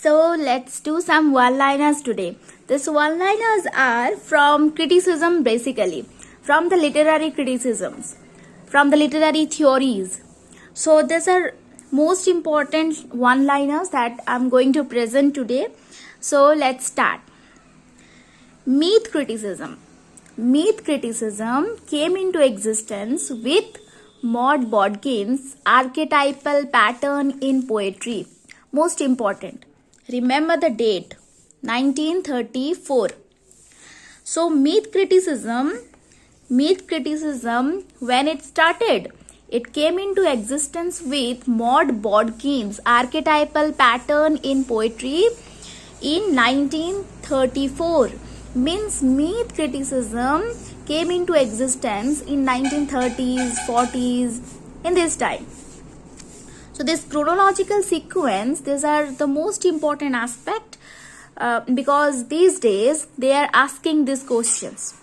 So let's do some one-liners today. These one-liners are from criticism basically, from the literary criticisms, from the literary theories. So these are most important one-liners that I'm going to present today. So let's start. Myth criticism. Myth criticism came into existence with Maud Bodkin's archetypal pattern in poetry. Most important. Remember the date, 1934. So myth criticism, when it started, it came into existence with Maud Bodkin's archetypal pattern in poetry in 1934. Means myth criticism came into existence in 1930s, 40s, in this time. So this chronological sequence, these are the most important aspect because these days they are asking these questions.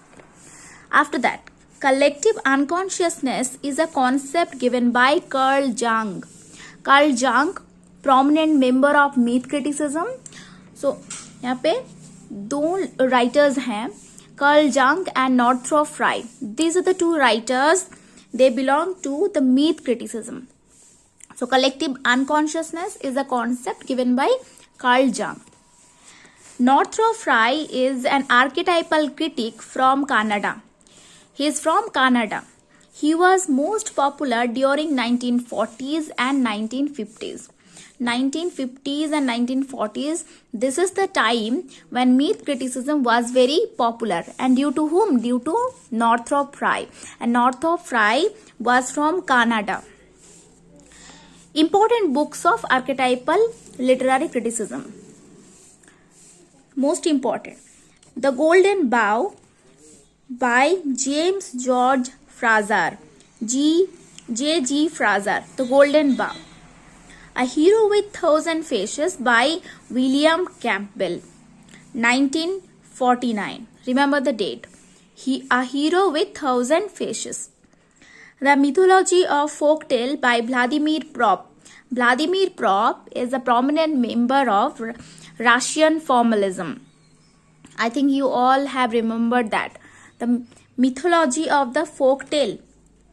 After that, collective unconsciousness is a concept given by Carl Jung. Carl Jung, prominent member of myth criticism. So यहाँ पे दो writers हैं, Carl Jung and Northrop Frye. These are the two writers. They belong to the myth criticism. So collective unconsciousness is a concept given by Carl Jung. Northrop Frye is an archetypal critic from Canada. He is from Canada. He was most popular during 1940s and 1950s. 1950s and 1940s, this is the time when myth criticism was very popular. And due to whom? Due to Northrop Frye. And Northrop Frye was from Canada. Important books of archetypal literary criticism. Most important. The Golden Bough by James George Frazer. J.G. Frazer. The Golden Bough. A Hero with Thousand Faces by William Campbell. 1949. Remember the date. A Hero with Thousand Faces. The Mythology of Folktale by Vladimir Prop. Vladimir Prop is a prominent member of Russian formalism. I think you all have remembered that. The Mythology of the Folktale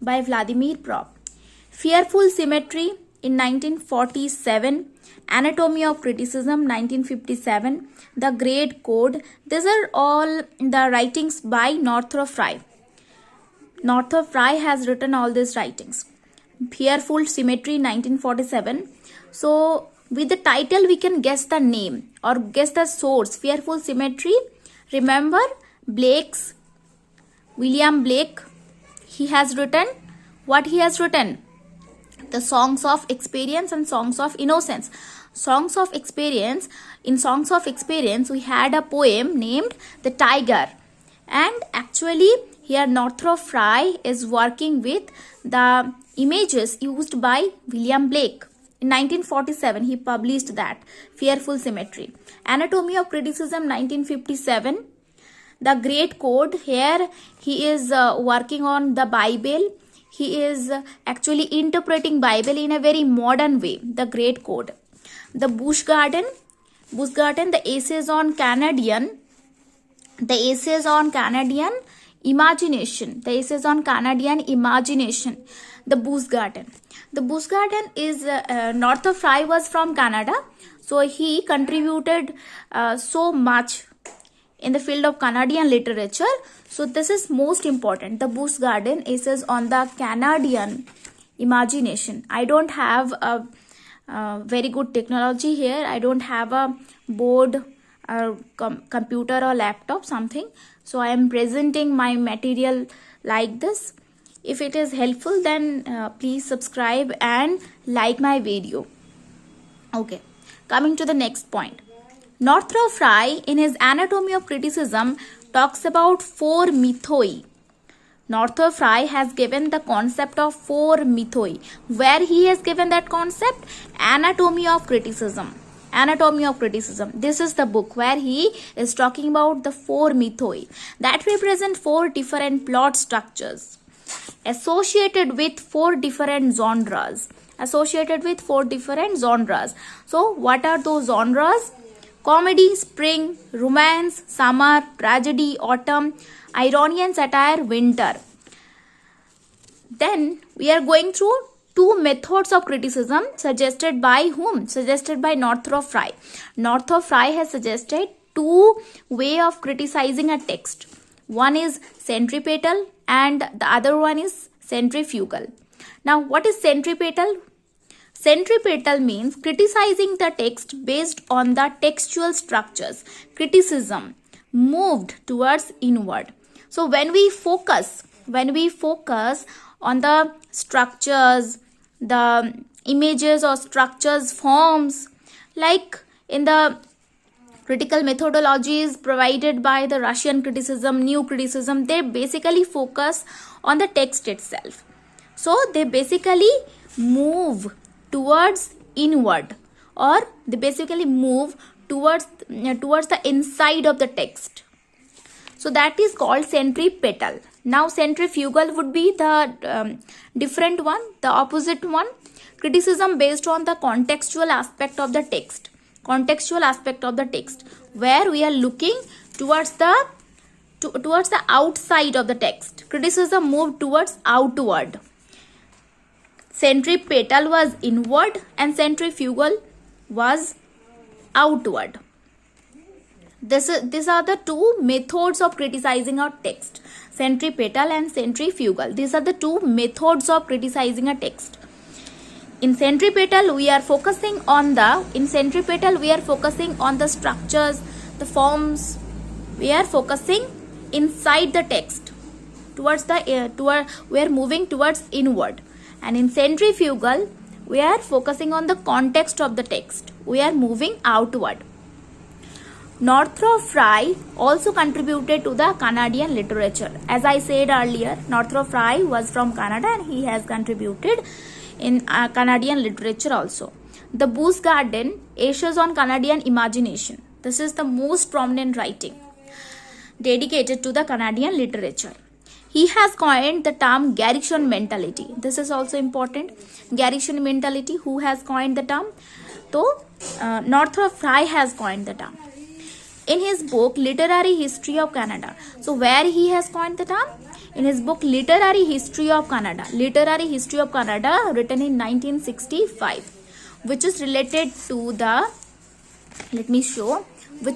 by Vladimir Prop. Fearful Symmetry in 1947. Anatomy of Criticism 1957. The Great Code. These are all the writings by Northrop Frye. Northrop Frye has written all these writings. Fearful Symmetry 1947. So with the title we can guess the name or guess the source. Fearful Symmetry. Remember William Blake. He has written what he has written. The Songs of Experience and Songs of Innocence. Songs of Experience. In Songs of Experience we had a poem named The Tiger. And actually here Northrop Frye is working with the images used by William Blake. In 1947 he published that. Fearful Symmetry. Anatomy of Criticism 1957. The Great Code. Here he is working on the Bible. He is actually interpreting Bible in a very modern way. The Great Code. The Bush Garden. The Essays on Canadian. The Essays on Canadian Imagination. The Essays on Canadian Imagination. The Bush Garden. The Bush Garden is Northrop Frye was from Canada. So he contributed so much in the field of Canadian literature. So this is most important. The Bush Garden Essays on the Canadian Imagination. I don't have a very good technology here. I don't have a board or computer or laptop something. So I am presenting my material like this. If it is helpful, then please subscribe and like my video. Okay, coming to the next point. Northrop Frye in his Anatomy of Criticism talks about four mythoi. Northrop Frye has given the concept of four mythoi. Where he has given that concept? Anatomy of Criticism. Anatomy of Criticism. This is the book where he is talking about the four mythoi that represent four different plot structures associated with four different genres. associated with 4 different genres. So what are those genres? Comedy, spring, romance, summer, tragedy, autumn, irony and satire, winter. Then we are going through 2 methods of criticism suggested by whom? Suggested by Northrop Frye. Northrop Frye has suggested 2 ways of criticizing a text. One is centripetal and the other one is centrifugal. Now what is centripetal? Centripetal means criticizing the text based on the textual structures. Criticism moved towards inward. So when we focus on the structures, the images or structures, forms, like in the critical methodologies provided by the Russian criticism, new criticism, they basically focus on the text itself. So they basically move towards inward, or they basically move towards the inside of the text. So that is called centripetal. Now centrifugal would be the different one, the opposite one. Criticism based on the contextual aspect of the text. Contextual aspect of the text, where we are looking towards the outside of the text. Criticism moved towards outward. Centripetal was inward and centrifugal was outward. These are the 2 methods of criticizing a text. Centripetal and centrifugal. These are the 2 methods of criticizing a text. In centripetal we are focusing on the structures, the forms. We are focusing inside the text. We are moving towards inward. And in centrifugal we are focusing on the context of the text. We are moving outward. Northrop Frye also contributed to the Canadian literature. As I said earlier, Northrop Frye was from Canada and he has contributed in Canadian literature also. The Busch Garden, Essays on Canadian Imagination. This is the most prominent writing dedicated to the Canadian literature. He has coined the term Garrison mentality. This is also important. Garrison mentality, who has coined the term? So, Northrop Frye has coined the term. In his book, Literary History of Canada. So, where he has coined the term? In his book, Literary History of Canada. Literary History of Canada, written in 1965. Which is related to the, which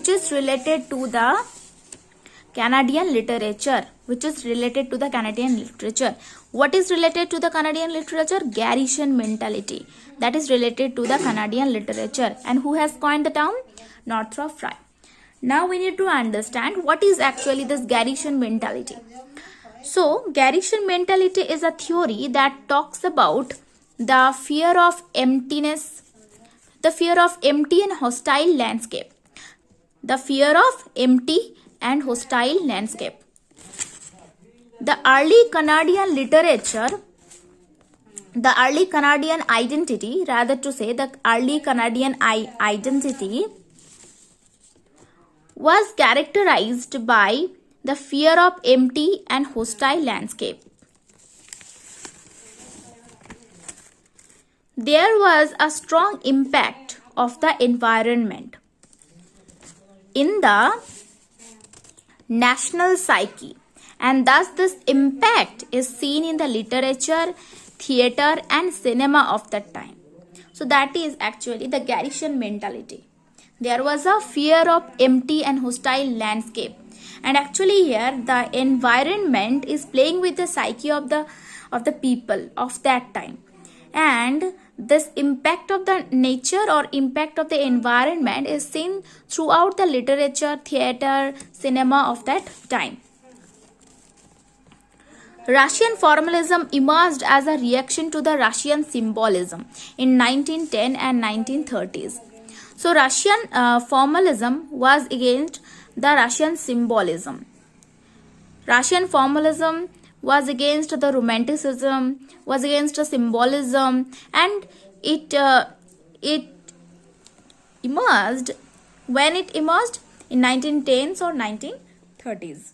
is related to the Canadian literature. Which is related to the Canadian literature. What is related to the Canadian literature? Garrison mentality. That is related to the Canadian literature. And who has coined the term? Northrop Frye. Now we need to understand what is actually this Garrison mentality. So, Garrison mentality is a theory that talks about the fear of emptiness, the fear of empty and hostile landscape. The fear of empty and hostile landscape. The early Canadian literature, the early Canadian identity, rather to say the early Canadian identity was characterized by the fear of empty and hostile landscape. There was a strong impact of the environment in the national psyche, and thus this impact is seen in the literature, theatre and cinema of that time. So that is actually the Garrison mentality. There was a fear of empty and hostile landscape, and actually here the environment is playing with the psyche of the people of that time, and this impact of the nature or impact of the environment is seen throughout the literature, theatre, cinema of that time. Russian formalism emerged as a reaction to the Russian symbolism in 1910 and 1930s. So Russian formalism was against the Russian symbolism. Russian formalism was against the romanticism, was against the symbolism, and it emerged when it emerged in 1910s or 1930s.